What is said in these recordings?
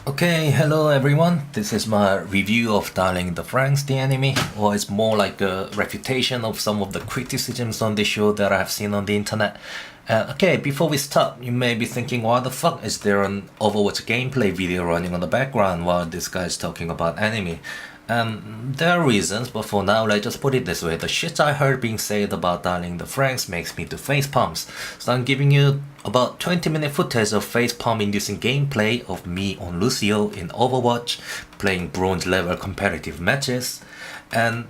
Okay, hello everyone. This is my review of Darling the Franxx, the anime, or it's more like a refutation of some of the criticisms on the show that I've seen on the internet. Okay, before we start, you may be thinking, why the fuck is there an Overwatch gameplay video running on the background while this guy is talking about anime? There are reasons, but for now, let's just put it this way. The shit I heard being said about Darling the Franxx makes me do face palms. So I'm giving you about 20-minute footage of face palm inducing gameplay of me on Lucio in Overwatch, playing bronze level competitive matches. And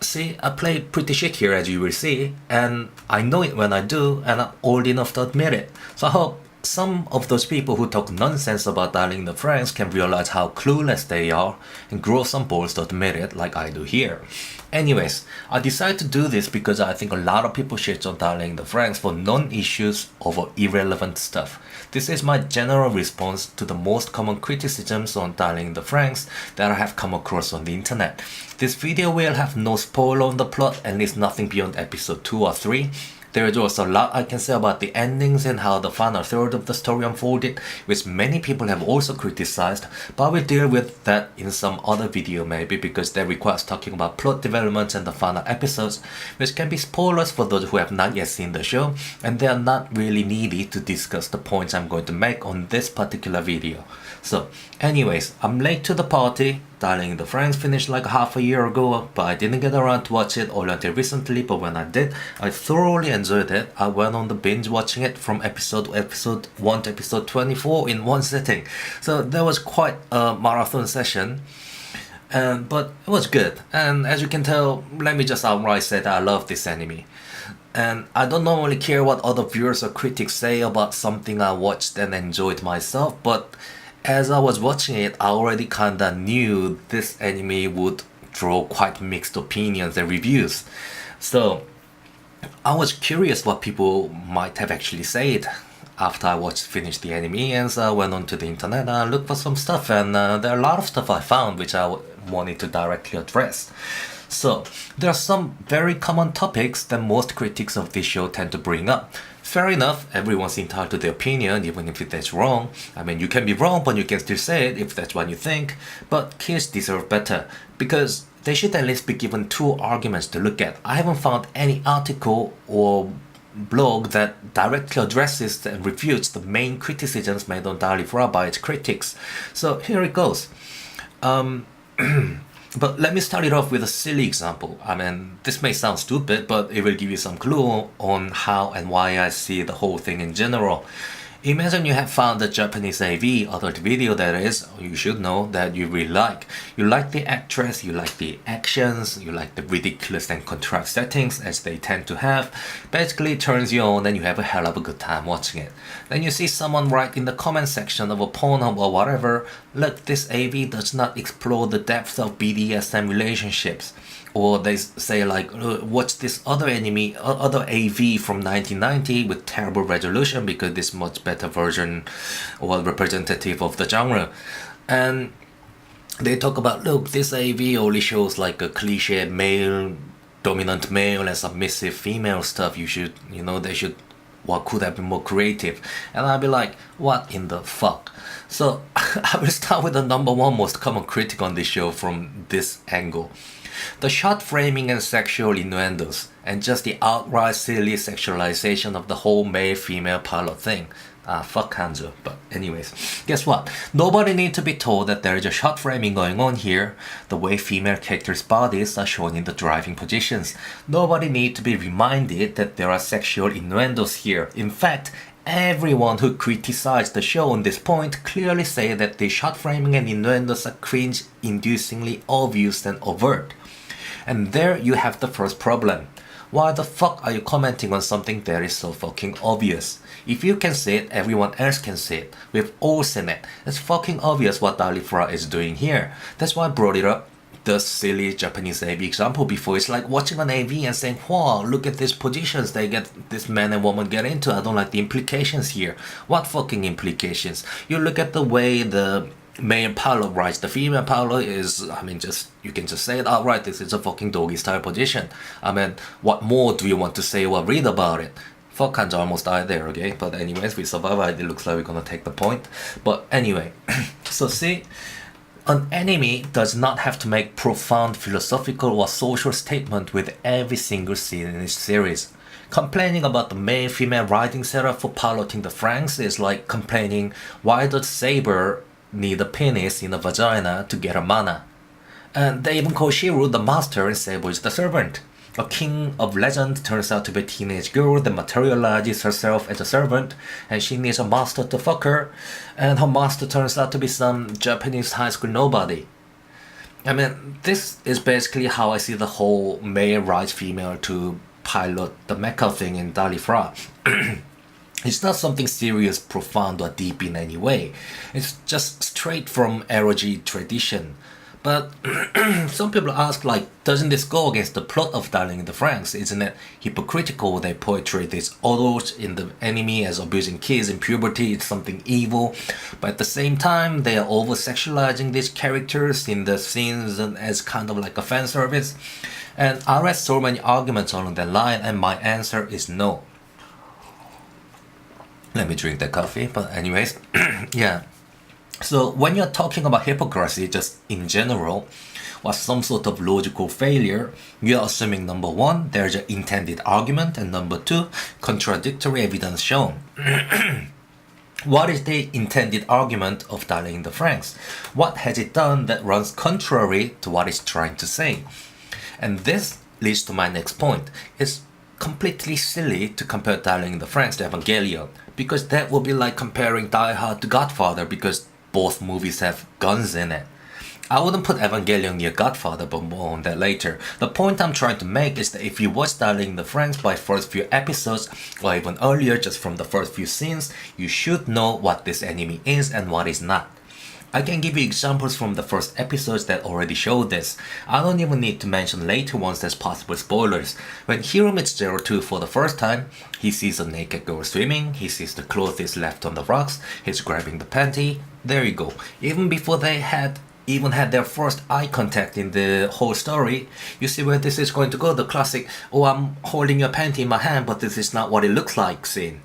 see, I play pretty shit here as you will see, and I know it when I do, and I'm old enough to admit it. So I hope some of those people who talk nonsense about Darling the Franxx can realize how clueless they are and grow some balls to admit it like I do here. Anyways, I decided to do this because I think a lot of people shit on Darling the Franxx for non-issues over irrelevant stuff. This is my general response to the most common criticisms on Darling the Franxx that I have come across on the internet. This video will have no spoiler on the plot, at least nothing beyond episode 2 or 3. There is also a lot I can say about the endings and how the final third of the story unfolded, which many people have also criticized, but I will deal with that in some other video maybe, because that requires talking about plot developments and the final episodes, which can be spoilers for those who have not yet seen the show, and they are not really needed to discuss the points I'm going to make on this particular video. So anyways, I'm late to the party. Darling the Franxx finished like half a year ago, but I didn't get around to watch it all until recently, but when I did, I thoroughly enjoyed it. I went on the binge watching it from episode 1 to episode 24 in one sitting. So that was quite a marathon session. But it was good, and as you can tell, let me just outright say that I love this anime. And I don't normally care what other viewers or critics say about something I watched and enjoyed myself, but as I was watching it, I already kinda knew this anime would draw quite mixed opinions and reviews. So I was curious what people might have actually said after I finished the anime, and so I went onto the internet and I looked for some stuff, and there are a lot of stuff I found which I wanted to directly address. So, there are some very common topics that most critics of this show tend to bring up. Fair enough, everyone's entitled to their opinion, even if that's wrong. I mean, you can be wrong, but you can still say it if that's what you think. But kids deserve better, because they should at least be given two arguments to look at. I haven't found any article or blog that directly addresses and refutes the main criticisms made on DarliFra by its critics. So here it goes. But let me start it off with a silly example. I mean, this may sound stupid, but it will give you some clue on how and why I see the whole thing in general. Imagine you have found a Japanese AV, adult video that is, you should know, that you really like. You like the actress, you like the actions, you like the ridiculous and contrived settings as they tend to have. Basically it turns you on and you have a hell of a good time watching it. Then you see someone write in the comment section of a Pornhub or whatever, look, this AV does not explore the depth of BDSM relationships. Or they say like, watch this other anime, other AV from 1990 with terrible resolution because this much better version or representative of the genre. And they talk about, look, this AV only shows like a cliche male, dominant male and submissive female stuff. They should, what could have been more creative? And I'll be like, what in the fuck? So I will start with the number one most common critic on this show from this angle. The shot framing and sexual innuendos, and just the outright silly sexualization of the whole male-female pilot thing. Fuck Hanzo. But anyways, guess what? Nobody needs to be told that there is a shot framing going on here, the way female characters' bodies are shown in the driving positions. Nobody needs to be reminded that there are sexual innuendos here. In fact, everyone who criticized the show on this point clearly say that the shot framing and innuendos are cringe-inducingly obvious and overt. And there you have the first problem. Why the fuck are you commenting on something that is so fucking obvious? If you can see it, everyone else can see it. We've all seen it. It's fucking obvious what DarliFra is doing here. That's why I brought it up, the silly Japanese AV example before. It's like watching an AV and saying, wow, look at these positions this man and woman get into. I don't like the implications here. What fucking implications? You look at the way the male pilot rides the female pilot is, you can just say it outright, this is a fucking doggy style position. What more do you want to say or read about it? Fuck Kanji almost died there, okay? But anyways, we survived. It looks like we're gonna take the point. But anyway, so see, an anime does not have to make profound philosophical or social statement with every single scene in its series. Complaining about the male-female writing setup for piloting the Franxx is like complaining why does Saber need a penis in a vagina to get her mana. And they even call Shiro the master and Saber is the servant. A king of legend turns out to be a teenage girl that materializes herself as a servant, and she needs a master to fuck her, and her master turns out to be some Japanese high school nobody. I mean, this is basically how I see the whole male rights female to pilot the mecha thing in DarliFra. It's not something serious, profound, or deep in any way. It's just straight from ROG tradition. But some people ask, like, doesn't this go against the plot of Darling in the Franxx? Isn't it hypocritical they portray these adults in the anime as abusing kids in puberty? It's something evil. But at the same time, they are over-sexualizing these characters in the scenes as kind of like a fan service. And I read so many arguments along that line, and my answer is no. Let me drink that coffee, but anyways, yeah. So when you're talking about hypocrisy just in general, or some sort of logical failure, you're assuming number one, there's an intended argument, and number two, contradictory evidence shown. What is the intended argument of Darling in the Franxx? What has it done that runs contrary to what it's trying to say? And this leads to my next point. It's completely silly to compare Darling in the Franxx to Evangelion, because that would be like comparing Die Hard to Godfather, because both movies have guns in it. I wouldn't put Evangelion near Godfather, but more on that later. The point I'm trying to make is that if you watch Darling in the Franxx by first few episodes, or even earlier just from the first few scenes, you should know what this anime is and what is not. I can give you examples from the first episodes that already show this. I don't even need to mention later ones as possible spoilers. When Hiro meets 02 for the first time, he sees a naked girl swimming, he sees the clothes left on the rocks, he's grabbing the panty. There you go. Even before they had their first eye contact in the whole story, you see where this is going to go, the classic, oh, I'm holding your panty in my hand, but this is not what it looks like scene.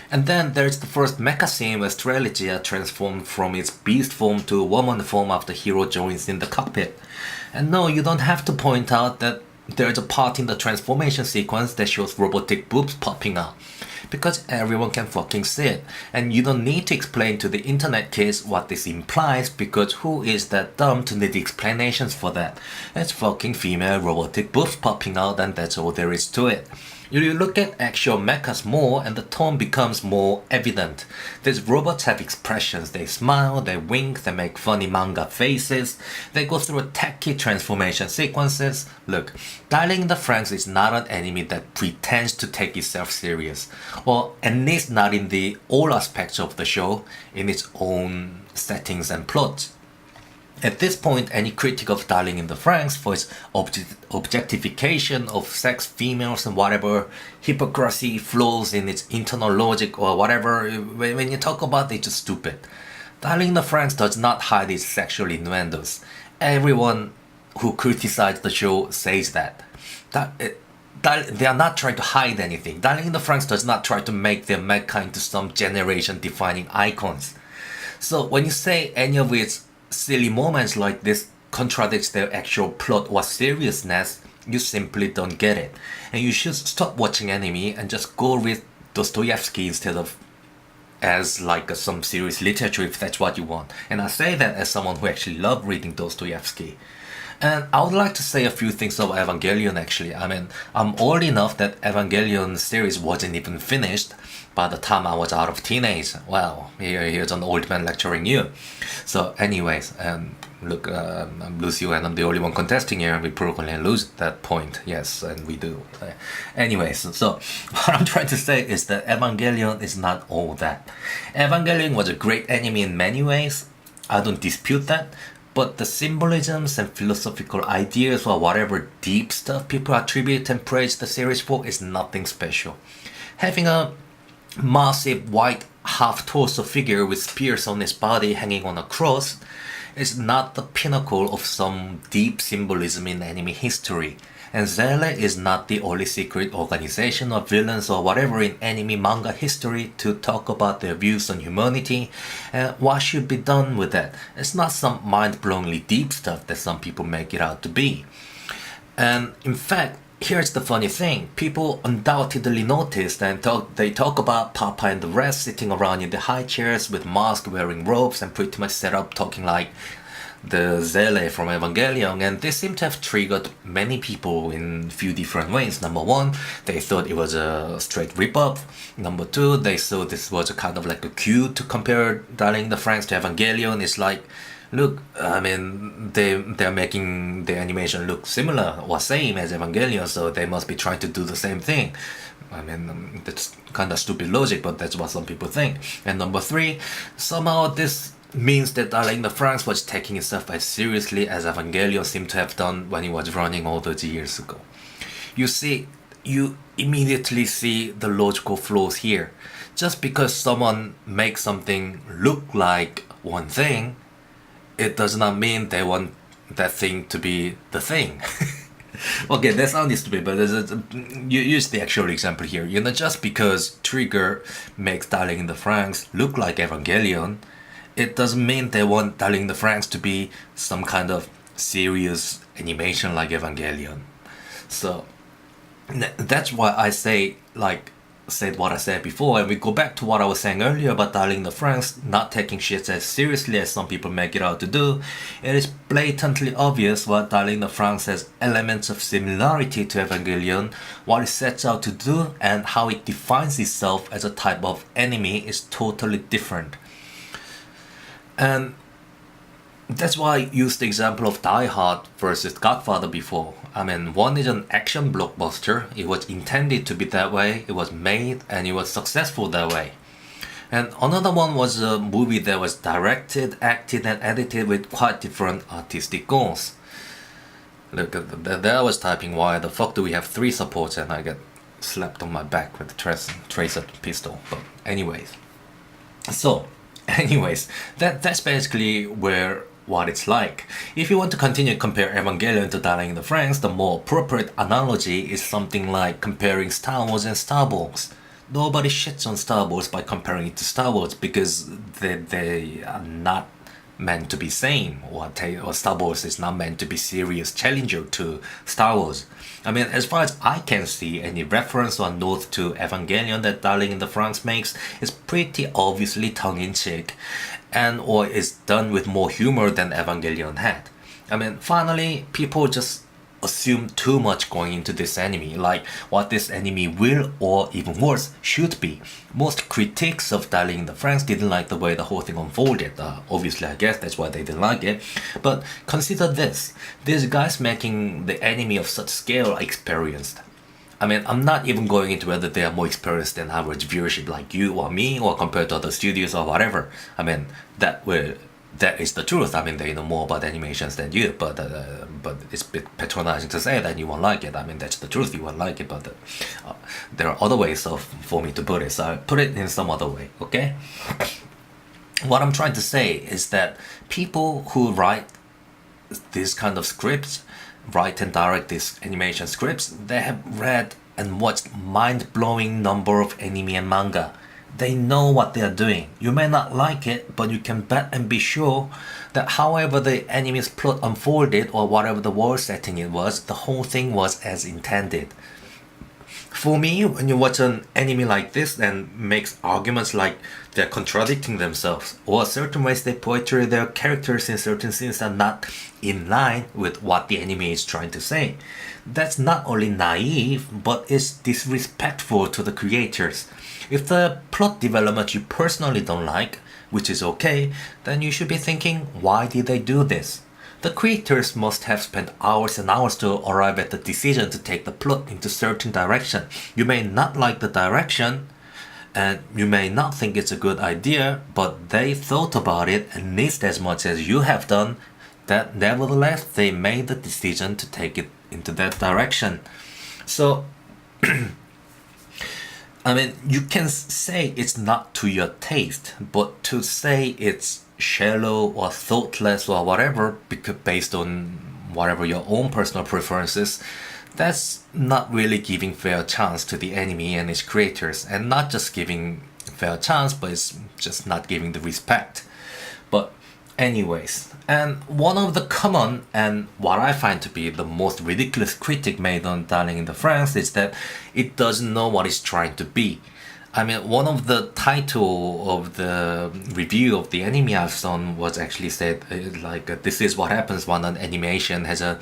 And then there's the first mecha scene where Streligia transformed from its beast form to woman form after Hiro joins in the cockpit. And no, you don't have to point out that there's a part in the transformation sequence that shows robotic boobs popping out, because everyone can fucking see it. And you don't need to explain to the internet kids what this implies, because who is that dumb to need explanations for that? It's fucking female robotic boobs popping out, and that's all there is to it. You look at actual mechas more and the tone becomes more evident. These robots have expressions, they smile, they wink, they make funny manga faces, they go through tacky transformation sequences. Look, Darling in the Franxx is not an anime that pretends to take itself serious, or at least not in the all aspects of the show, in its own settings and plots. At this point, any critic of Darling in the Franxx for its objectification of sex, females and whatever, hypocrisy, flaws in its internal logic or whatever, when you talk about it, it's just stupid. Darling in the Franxx does not hide its sexual innuendos. Everyone who criticizes the show says that. They are not trying to hide anything. Darling in the Franxx does not try to make their mecha into some generation-defining icons. So when you say any of its silly moments like this contradicts their actual plot or seriousness, you simply don't get it. And you should stop watching anime and just go read Dostoevsky instead of as like some serious literature if that's what you want. And I say that as someone who actually loved reading Dostoevsky. And I would like to say a few things about Evangelion actually. I mean, I'm old enough that Evangelion series wasn't even finished by the time I was out of teenage. Well, here's an old man lecturing you. So anyways, look, I'm Lucio and I'm the only one contesting here, and we probably lose that point. Yes, and we do. Anyways, so what I'm trying to say is that Evangelion is not all that. Evangelion was a great anime in many ways. I don't dispute that. But the symbolisms and philosophical ideas or whatever deep stuff people attribute and praise the series for is nothing special. Having a massive white half-torso figure with spears on his body hanging on a cross is not the pinnacle of some deep symbolism in anime history. And Zele is not the only secret organization or villains or whatever in anime manga history to talk about their views on humanity and what should be done with that. It's not some mind-blowingly deep stuff that some people make it out to be. And in fact, here's the funny thing. People undoubtedly noticed and they talk about Papa and the rest sitting around in the high chairs with masks, wearing robes, and pretty much set up talking like the Zele from Evangelion, and this seemed to have triggered many people in a few different ways. Number one, they thought it was a straight rip-off. Number two, they saw this was a kind of like a cue to compare Darling the Franxx to Evangelion. It's like, look, I mean, they're making the animation look similar or same as Evangelion, so they must be trying to do the same thing. I mean, that's kind of stupid logic, but that's what some people think. And number three, somehow this means that Darling the Franxx was taking itself as seriously as Evangelion seemed to have done when it was running all those years ago. You see, you immediately see the logical flaws here. Just because someone makes something look like one thing, it does not mean they want that thing to be the thing. Okay, that sounds stupid, but you use the actual example here. You know, just because Trigger makes Darling the Franxx look like Evangelion, it doesn't mean they want Darling the Franxx to be some kind of serious animation like Evangelion. So that's why I said what I said before, and we go back to what I was saying earlier about Darling the Franxx not taking shit as seriously as some people make it out to do. It is blatantly obvious what Darling the Franxx has elements of similarity to Evangelion, what it sets out to do, and how it defines itself as a type of anime is totally different. And that's why I used the example of Die Hard versus Godfather before. I mean, one is an action blockbuster. It was intended to be that way, it was made, and it was successful that way. And another one was a movie that was directed, acted, and edited with quite different artistic goals. Look, there I was typing, why the fuck do we have 3 supports, and I get slapped on my back with a tracer pistol. But anyways. That's basically what it's like. If you want to continue to compare Evangelion to Darling the Franxx, the more appropriate analogy is something like comparing Star Wars and Star Wars. Nobody shits on Star Wars by comparing it to Star Wars because they are not meant to be same, or Star Wars is not meant to be serious challenger to Star Wars. I mean, as far as I can see, any reference or note to Evangelion that Darling the Franxx makes is pretty obviously tongue-in-cheek, and or is done with more humor than Evangelion had. I mean, finally, people just assume too much going into this anime, like what this anime will, or even worse, should be. Most critics of Darling the Franxx didn't like the way the whole thing unfolded. Obviously, I guess that's why they didn't like it. But consider this. These guys making the anime of such scale are experienced. I mean, I'm not even going into whether they are more experienced than average viewership like you or me, or compared to other studios or whatever. I mean, that is the truth. I mean, they know more about animations than you, but it's a bit patronizing to say that you won't like it. I mean, that's the truth, you won't like it, but there are other ways for me to put it, so I'll put it in some other way, okay? What I'm trying to say is that people who write these kind of scripts, write and direct these animation scripts, they have read and watched mind-blowing number of anime and manga. They know what they are doing. You may not like it, but you can bet and be sure that however the anime's plot unfolded or whatever the world setting it was, the whole thing was as intended. For me, when you watch an anime like this and makes arguments like they're contradicting themselves, or certain ways they portray their characters in certain scenes are not in line with what the anime is trying to say, that's not only naive, but it's disrespectful to the creators. If the plot development you personally don't like, which is okay, then you should be thinking, why did they do this? The creators must have spent hours and hours to arrive at the decision to take the plot into certain direction. You may not like the direction, and you may not think it's a good idea, but they thought about it at least as much as you have done, that nevertheless they made the decision to take it into that direction. So, I mean, you can say it's not to your taste, but to say it's shallow or thoughtless or whatever, because based on whatever your own personal preferences, That's not really giving fair chance to the anime and its creators, and not just giving fair chance, but it's just not giving the respect. But anyways, and one of the common and what I find to be the most ridiculous critic made on Darling in the Franxx is that it doesn't know what it's trying to be. I mean, one of the title of the review of the anime I've done was actually said this is what happens when an animation has a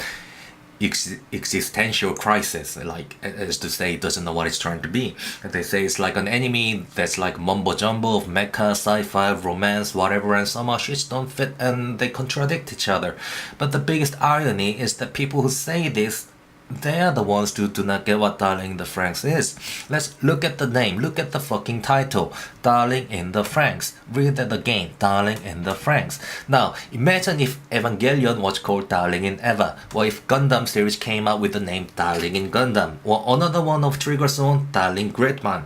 existential crisis, like as to say it doesn't know what it's trying to be. They say it's like an anime that's like mumbo jumbo of mecha, sci-fi, romance, whatever, and somehow shit don't fit and they contradict each other. But the biggest irony is that people who say this, they are the ones who do not get what Darling in the Franxx is. Let's look at the name, look at the fucking title. Darling in the Franxx. Read that again, Darling in the Franxx. Now, imagine if Evangelion was called Darling in Eva, or if Gundam series came out with the name Darling in Gundam, or another one of Trigger Zone, Darling Gridman.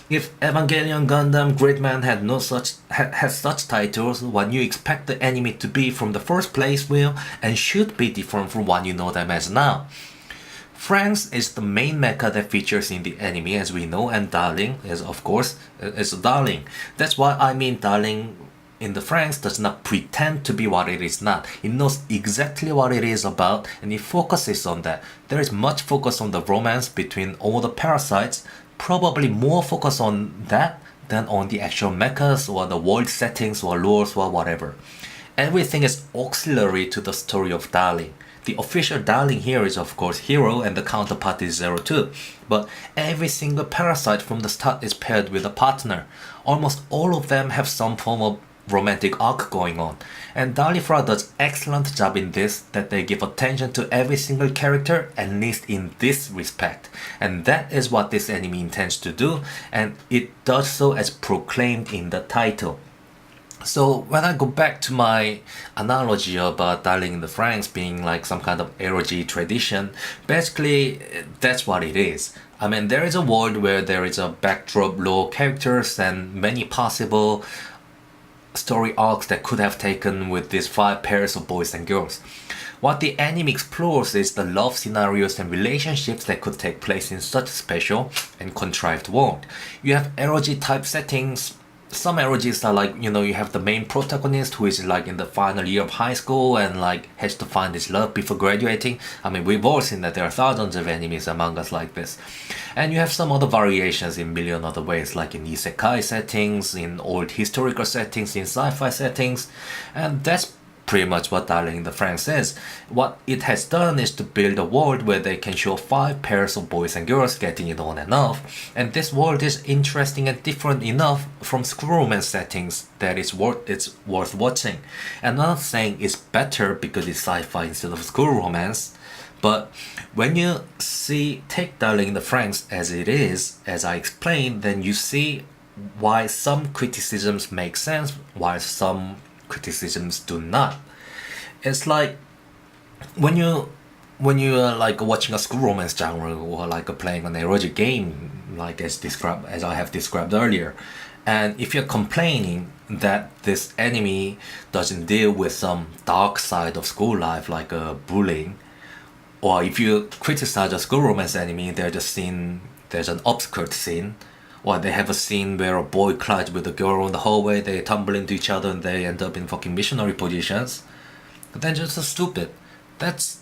If Evangelion, Gundam, Gridman had such titles, what you expect the anime to be from the first place will and should be different from what you know them as now. Franxx is the main mecha that features in the anime as we know, and Darling is of course is Darling. That's why I mean Darling in the Franxx does not pretend to be what it is not. It knows exactly what it is about and it focuses on that. There is much focus on the romance between all the parasites, probably more focus on that than on the actual mechas or the world settings or lores or whatever. Everything is auxiliary to the story of Darling. The official Darling here is of course Hero and the counterpart is 02, but every single parasite from the start is paired with a partner. Almost all of them have some form of romantic arc going on, and DarliFra does excellent job in this, that they give attention to every single character, at least in this respect, and that is what this anime intends to do, and it does so as proclaimed in the title. So when I go back to my analogy about Darling in the Franxx being like some kind of ROG tradition, basically that's what it is. I mean, there is a world where there is a backdrop, low characters, and many possible story arcs that could have taken with these 5 pairs of boys and girls. What the anime explores is the love scenarios and relationships that could take place in such a special and contrived world. You have ROG type settings. Some ROGs are like, you have the main protagonist who is like in the final year of high school and like has to find his love before graduating. I mean, we've all seen that there are thousands of animes among us like this. And you have some other variations in million other ways, like in isekai settings, in old historical settings, in sci-fi settings, and that's pretty much what Darling in the Franxx is. What it has done is to build a world where they can show 5 pairs of boys and girls getting it on and off, and this world is interesting and different enough from school romance settings that it's worth watching. And I'm not saying it's better because it's sci-fi instead of school romance, but when you take Darling in the Franxx as it is, as I explained, then you see why some criticisms make sense, while some criticisms do not. It's like when you are like watching a school romance genre or like playing an erotic game, like as I have described earlier, and if you're complaining that this anime doesn't deal with some dark side of school life like bullying, or if you criticize a school romance anime, there's an upskirt scene, or they have a scene where a boy collides with a girl in the hallway, they tumble into each other and they end up in fucking missionary positions, then just so stupid. That's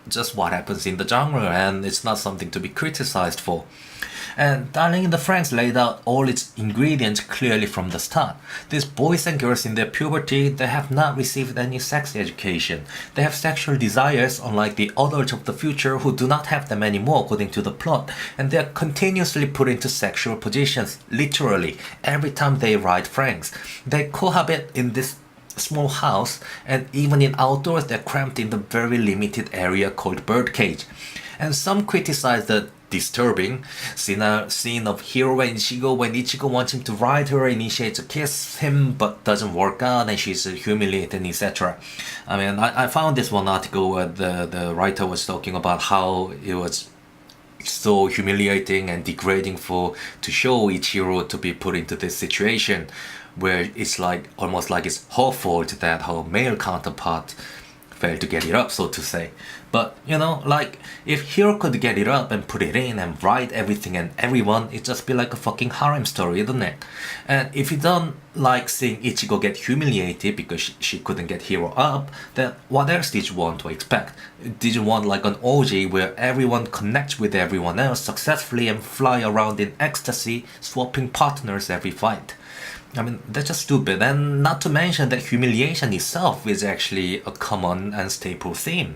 just what happens in the genre and it's not something to be criticized for. And Darling in the Franxx laid out all its ingredients clearly from the start. These boys and girls in their puberty, they have not received any sex education. They have sexual desires unlike the adults of the future who do not have them anymore according to the plot, and they are continuously put into sexual positions, literally, every time they ride Franxx. They cohabit in this small house, and even in outdoors they're cramped in the very limited area called birdcage. And some criticize the disturbing scene of Hero and Ichigo when Ichigo wants him to ride her, initiates to kiss him but doesn't work out and she's humiliated, etc. I mean, I found this one article where the writer was talking about how it was so humiliating and degrading to show Ichiro to be put into this situation where it's like almost like it's her fault that her male counterpart failed to get it up, so to say. But, you know, like, if hero could get it up and put it in and write everything and everyone, it'd just be like a fucking harem story, isn't it? And if you don't like seeing Ichigo get humiliated because she couldn't get hero up, then what else did you want to expect? Did you want like an orgy where everyone connects with everyone else successfully and fly around in ecstasy, swapping partners every fight? I mean, that's just stupid, and not to mention that humiliation itself is actually a common and staple theme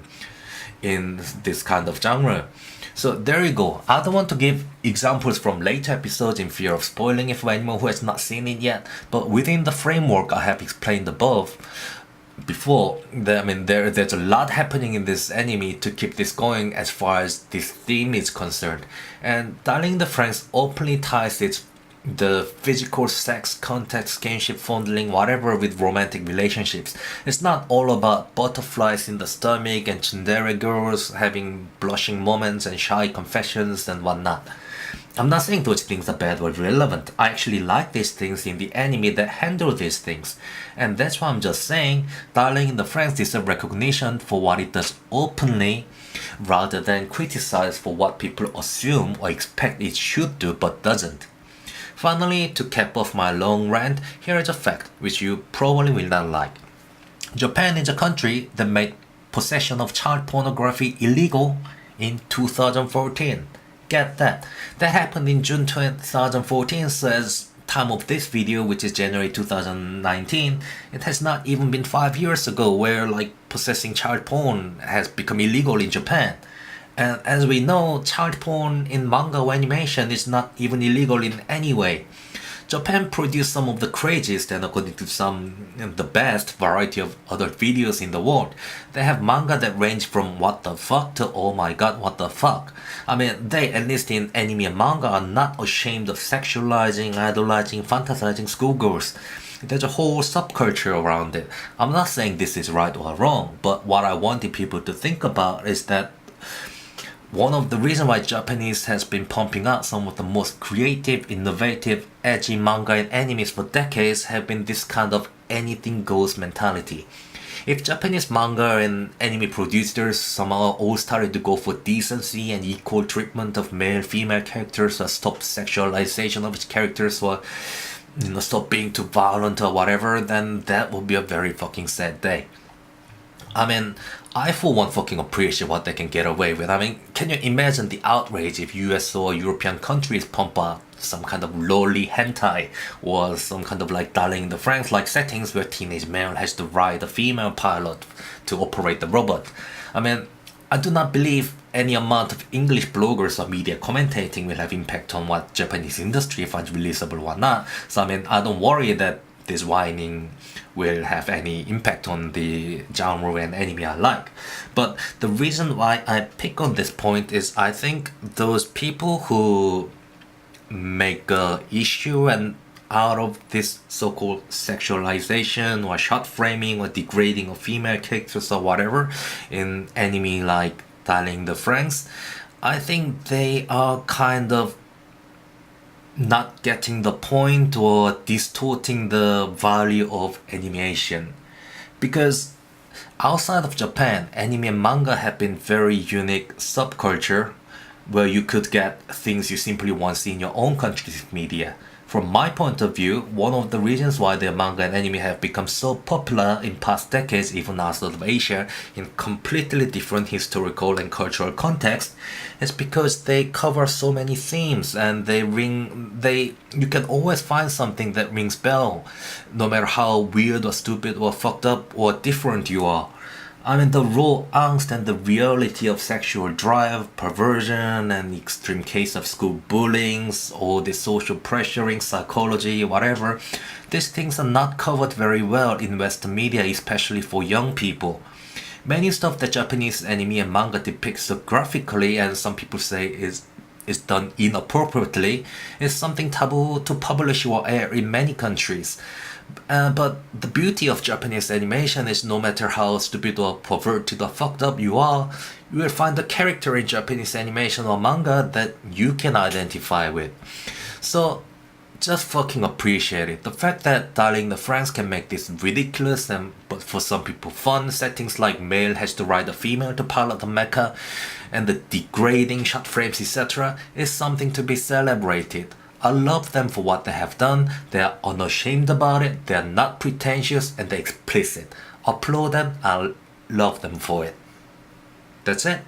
in this kind of genre. So there you go. I don't want to give examples from later episodes in fear of spoiling it for anyone who has not seen it yet, but within the framework I have explained above before, there's a lot happening in this anime to keep this going as far as this theme is concerned. And Darling the Franxx openly ties the physical sex, contact, kinship, fondling, whatever with romantic relationships. It's not all about butterflies in the stomach and tsundere girls having blushing moments and shy confessions and whatnot. I'm not saying those things are bad or irrelevant. I actually like these things in the anime that handle these things. And that's why I'm just saying Darling in the Franxx deserves recognition for what it does openly rather than criticize for what people assume or expect it should do but doesn't. Finally, to cap off my long rant, here is a fact which you probably will not like. Japan is a country that made possession of child pornography illegal in 2014. Get that. That happened in June 2014, so as time of this video, which is January 2019, it has not even been 5 years ago where like possessing child porn has become illegal in Japan. And as we know, child porn in manga or animation is not even illegal in any way. Japan produced some of the craziest and according to some the best variety of other videos in the world. They have manga that range from what the fuck to oh my god what the fuck. I mean, they, at least in anime and manga, are not ashamed of sexualizing, idolizing, fantasizing schoolgirls. There's a whole subculture around it. I'm not saying this is right or wrong, but what I wanted people to think about is that one of the reasons why Japanese has been pumping out some of the most creative, innovative, edgy manga and animes for decades have been this kind of anything goes mentality. If Japanese manga and anime producers somehow all started to go for decency and equal treatment of male-female characters or stop sexualization of its characters or stop being too violent or whatever, then that would be a very fucking sad day. I mean, I for one fucking appreciate what they can get away with. I mean, can you imagine the outrage if US or European countries pump out some kind of lolly hentai or some kind of like Darling in the Franxx like settings where teenage male has to ride a female pilot to operate the robot? I mean, I do not believe any amount of English bloggers or media commentating will have impact on what Japanese industry finds releasable or not. So I mean, I don't worry that this whining will have any impact on the genre and anime I like. But the reason why I pick on this point is I think those people who make a issue and out of this so-called sexualization or short framing or degrading of female characters or whatever in anime like Darling the Franxx, I think they are kind of not getting the point or distorting the value of animation. Because outside of Japan, anime and manga have been very unique subculture where you could get things you simply won't see in your own country's media. From my point of view, one of the reasons why the manga and anime have become so popular in past decades, even outside of Asia, in completely different historical and cultural context, is because they cover so many themes and you can always find something that rings bell, no matter how weird or stupid or fucked up or different you are. I mean, the raw angst and the reality of sexual drive, perversion, and extreme case of school bullying, or the social pressuring, psychology, whatever, these things are not covered very well in Western media, especially for young people. Many stuff that Japanese anime and manga depicts so graphically, and some people say is done inappropriately, is something taboo to publish or air in many countries. But the beauty of Japanese animation is no matter how stupid or perverted or fucked up you are, you will find a character in Japanese animation or manga that you can identify with. So just fucking appreciate it. The fact that Darling the Franxx can make this ridiculous and but for some people fun settings like male has to ride a female to pilot the mecha and the degrading shot frames etc. is something to be celebrated. I love them for what they have done. They are unashamed about it, they are not pretentious, and they're explicit. Applaud them, I love them for it. That's it.